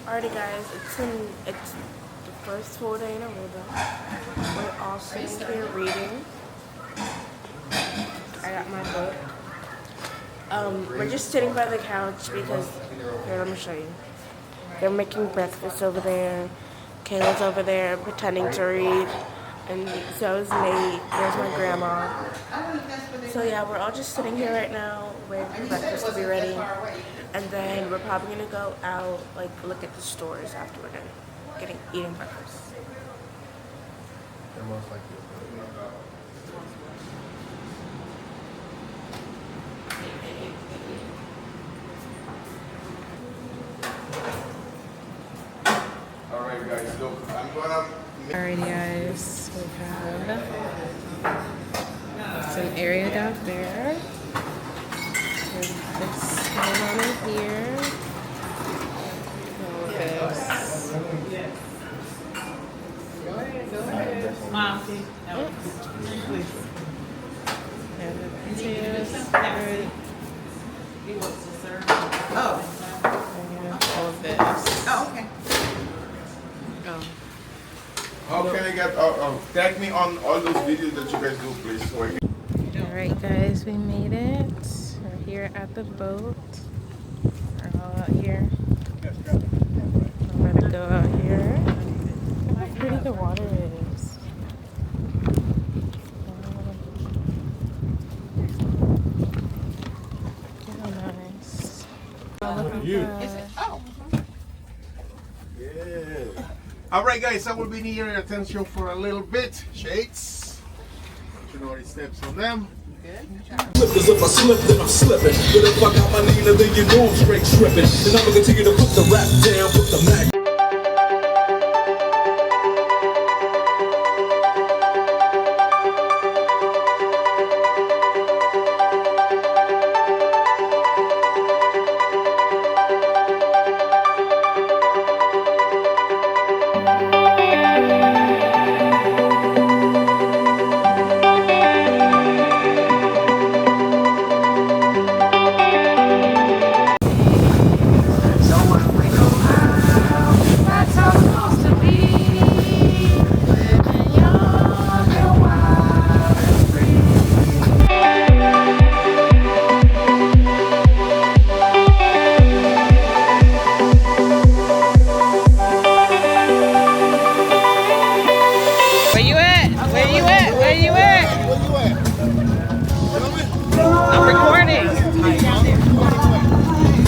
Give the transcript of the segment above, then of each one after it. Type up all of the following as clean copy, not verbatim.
Alrighty guys, it's the first full day in Aruba. We're all sitting here reading. I got my book. We're just sitting by the couch because, here, let me show you. They're making breakfast over there. Kayla's over there pretending to read. And so is Nate. There's my grandma. So yeah, we're all just sitting here right now waiting for breakfast to be ready. And then we're probably gonna go out, like look at the stores after we're done eating breakfast. Alright guys, look, I'm gonna... Alrighty guys, we have some area down there. There's this one over here. All of this. Go ahead. Mom. No. Please. And the potatoes. Right. He wants to serve. And all of this. Oh, okay. How can I get, tag me on all those videos that you guys do, please, so I can... Alright guys, we made it. We're here at the boat. We're all out here. I'm gonna go out here. Look how pretty the water is. So nice. Oh, look at that. Oh. Yeah. Alright guys, I will be near your attention for a little bit. Shades. You know the steps on them. Cause if I slip, then I'm slipping. But if I got my Nina, then you know I'm straight tripping. And I'ma continue to put the rap down, put the Mac.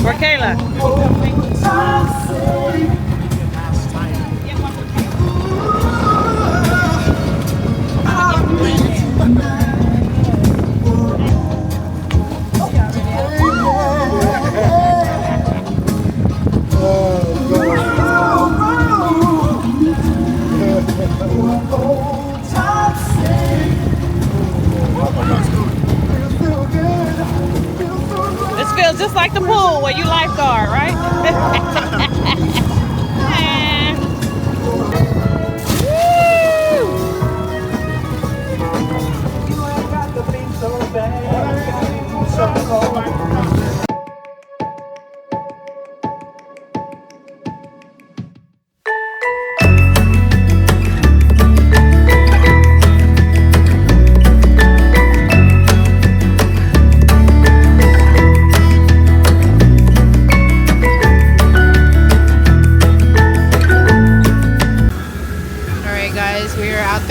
For Kayla. This feels just like the pool where you lifeguard, right?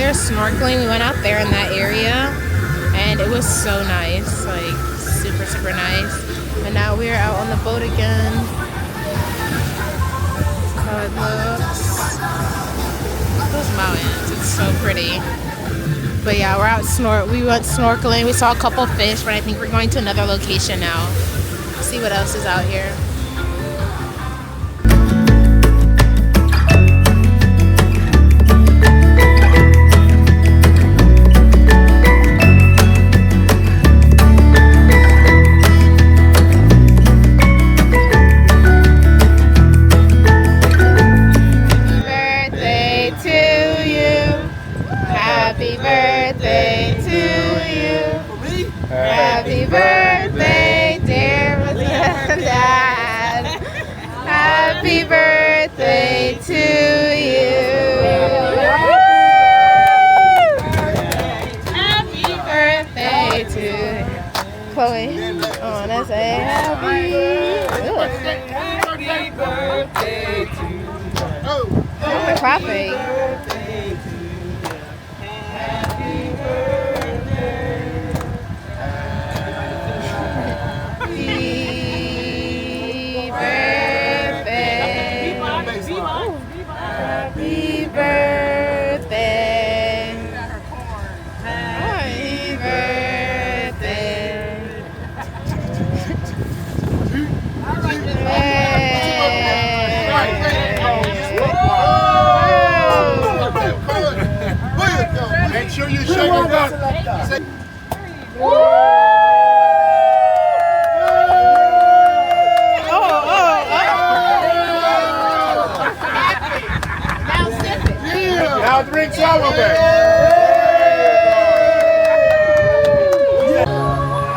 Snorkeling. We went out there in that area and it was so nice, like super nice. And now we're out on the boat again. That's how it looks. Those mountains, it's so pretty. But yeah, we're out we went snorkeling. We saw a couple fish, but I think we're going to another location now. See what else is out here. Happy birthday to you. Happy birthday, dear Dad. clapping. Happy birthday. Happy birthday. Make sure you shake it up. Now drink some of it.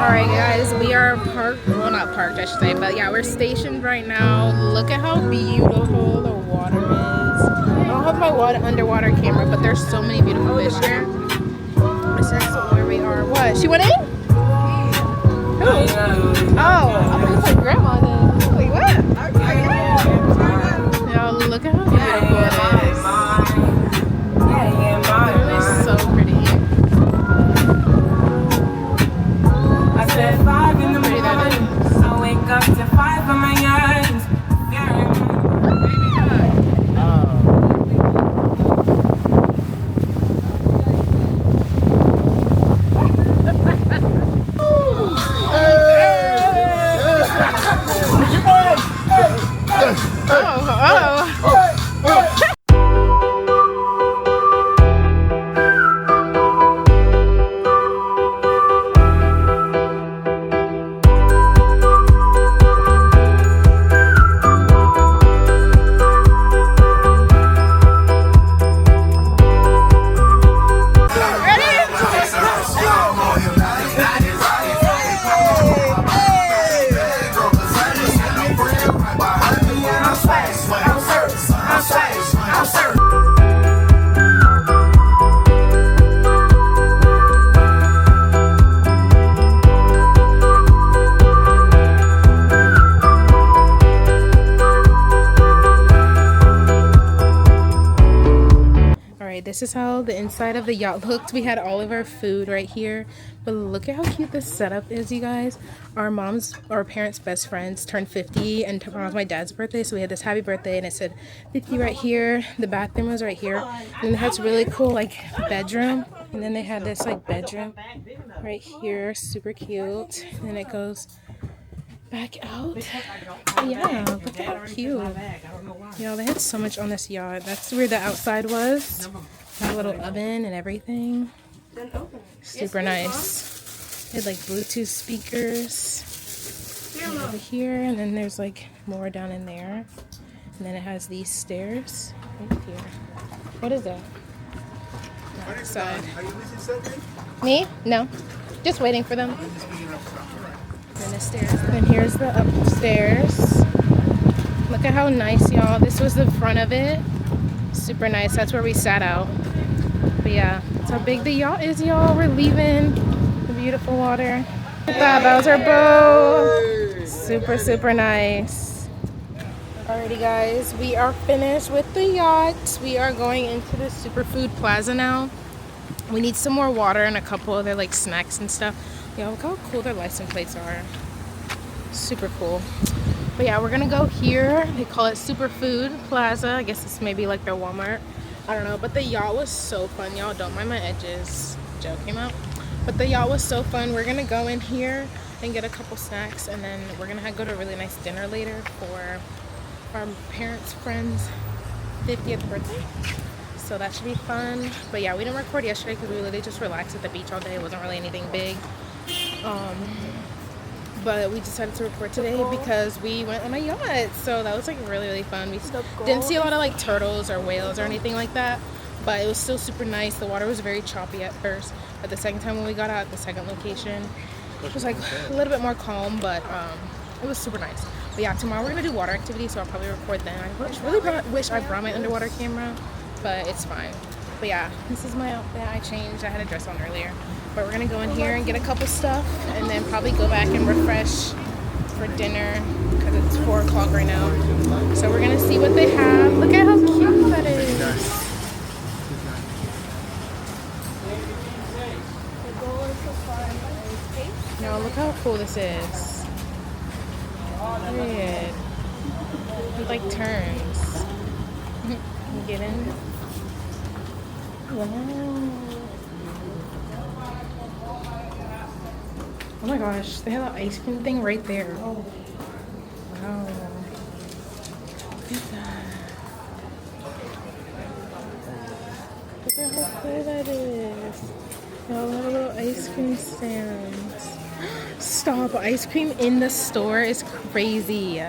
Alright guys, we are parked, well not parked I should say, but yeah, we're stationed right now. Look at how beautiful the water is. I don't have my underwater camera, but there's so many beautiful fish here. This is where we are. What? She went in? Who? Oh, I thought it was like grandma then. Like what? Yeah, look at how beautiful it is. Literally so pretty. I said 5 in the morning, I wake up to 5 of my yards. This is how the inside of the yacht looked. We had all of our food right here, but look at how cute this setup is, you guys. Our parents' best friends turned 50, and tomorrow was my dad's birthday, so we had this happy birthday, and it said 50 right here. The bathroom was right here, and it has really cool like bedroom, and then they had this like bedroom right here, super cute, and it goes back out. Yeah, look at how cute. Yeah, they had so much on this yacht. That's where the outside was. Had a little oven and everything. Super nice. They had like Bluetooth speakers over here, and then there's like more down in there. And then it has these stairs right here. What is that? Outside. Me? No. Just waiting for them. And the stairs. And here's the upstairs. Look at how nice, y'all. This was the front of it. Super nice. That's where we sat out. But yeah, that's how big the yacht is, y'all. We're leaving the beautiful water. Look at that. That was our boat. Super, super nice. Alrighty, guys. We are finished with the yacht. We are going into the Superfood Plaza now. We need some more water and a couple other like snacks and stuff. Yeah, look how cool their license plates are. Super cool. But yeah, we're gonna go here. They call it Superfood Plaza. I guess it's maybe like their Walmart. I don't know. But the yacht was so fun, y'all. Don't mind my edges. Joe came out. But the yacht was so fun. We're gonna go in here and get a couple snacks, and then we're gonna go to a really nice dinner later for our parents' friends' 50th birthday. So that should be fun. But yeah, we didn't record yesterday because we literally just relaxed at the beach all day. It wasn't really anything big. But we decided to record today because we went on a yacht. So that was like really, really fun. We didn't see a lot of like turtles or whales or anything like that. But it was still super nice. The water was very choppy at first. But the second time when we got out, the second location, it was like a little bit more calm. But it was super nice. But yeah, tomorrow we're going to do water activities. So I'll probably record then. I really wish I brought my underwater camera. But it's fine. But yeah, this is my outfit. I changed. I had a dress on earlier. But we're gonna go in here and get a couple stuff, and then probably go back and refresh for dinner because it's 4 o'clock right now. So we're gonna see what they have. Look at how cute that is. this is. Weird. It like turns. You get in. Wow. Oh my gosh, they have an ice cream thing right there. Wow. Look at that. Look at how cool that is. They all have little ice cream stands. Stop, ice cream in the store is crazy.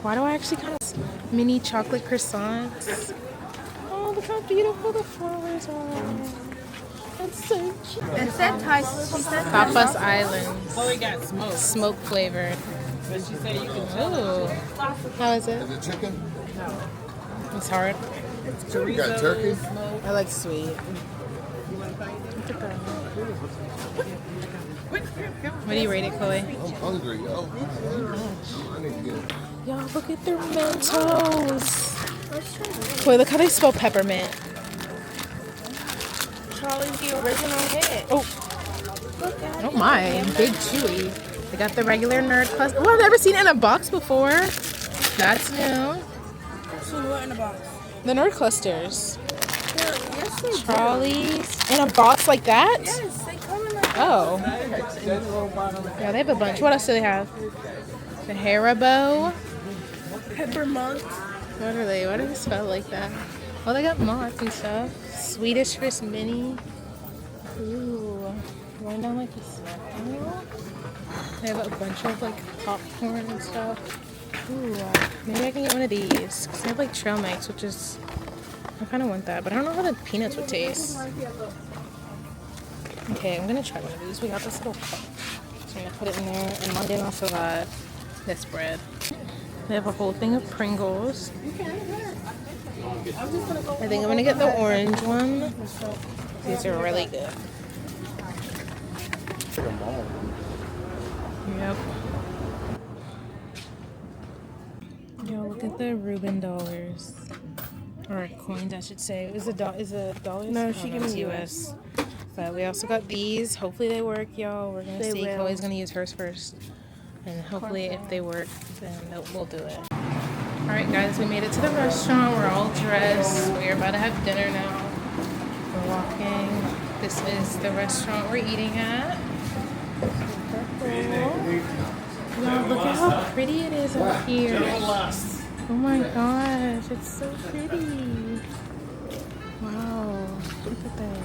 Why do I actually kind of mini chocolate croissants? Oh, look how beautiful the flowers are. That's so cute. It said Papa's Island. Oh, we got smoke. Smoke flavored. But she said you can Ooh. How is it? Is it chicken? It's hard. You got turkey? I like sweet. What do you rate it, Chloe? I'm hungry, yo. I need to get it. Y'all, look at their Mentos. Boy, look how they spell peppermint. Charlie's the original hit. Oh. Oh my, big chewy. They got the regular nerd cluster. Oh, I've never seen it in a box before. That's new. So what in a box? The nerd clusters. Yes, they Trolleys. In a box like that? Yes, they come in like Oh. Yeah, they have a bunch. What else do they have? The Haribo. peppermint. What are they? Why do they spell like that? Oh, they got moths and stuff. Swedish Fish Mini. Ooh. Going down like a snack aisle. They have a bunch of like popcorn and stuff. Ooh. Maybe I can get one of these. Because they have like trail mix, which is... I kind of want that, but I don't know how the peanuts would taste. Okay, I'm going to try one of these. We got this little cup. So I'm going to put it in there. And Monday also got this bread. They have a whole thing of Pringles. I think I'm going to get the orange one. These are really good. Yep. Yo, look at the Reuben dollars. Or coins, I should say. Is it dollars? No, she gave me US. But we also got these. Hopefully they work, y'all. We're gonna They see. will. Chloe's gonna use hers first, and hopefully, if they work, then we'll do it. All right, guys, we made it to the restaurant. We're all dressed. We're about to have dinner now. We're walking. This is the restaurant we're eating at. Y'all, look at how pretty it is up here. Oh my gosh, it's so pretty. Wow, look at this.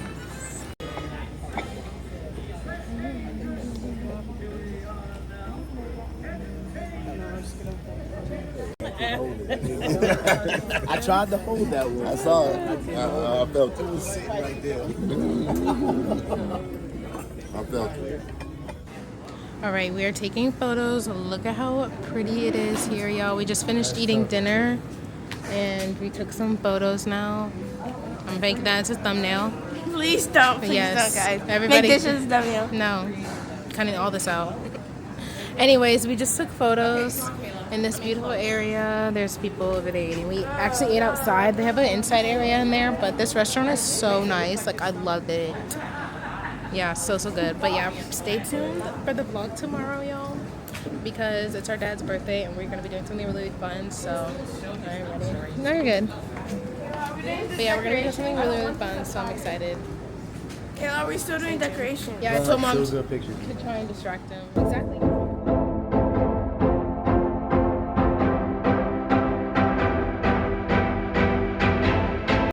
I tried to hold that one. I saw it. I felt it. It was sitting right there. I felt it. All right, we are taking photos. Look at how pretty it is here, y'all. We just finished eating dinner and we took some photos now. I'm making that as a thumbnail. Please don't. Please Yes, don't, guys. everybody- Make this as a thumbnail. No, cutting all this out. Anyways, we just took photos in this beautiful area. There's people over there eating. We actually ate outside. They have an inside area in there, but this restaurant is so nice. Like, I loved it. Yeah, so good. But yeah, stay tuned for the vlog tomorrow, y'all, because it's our dad's birthday and we're gonna be doing something really fun. So, are you ready? No, you're good. But yeah, we're gonna be doing something really fun. So I'm excited. Kayla, are we still doing decoration? Yeah, I told mom It was a good picture. to try and distract him. Exactly.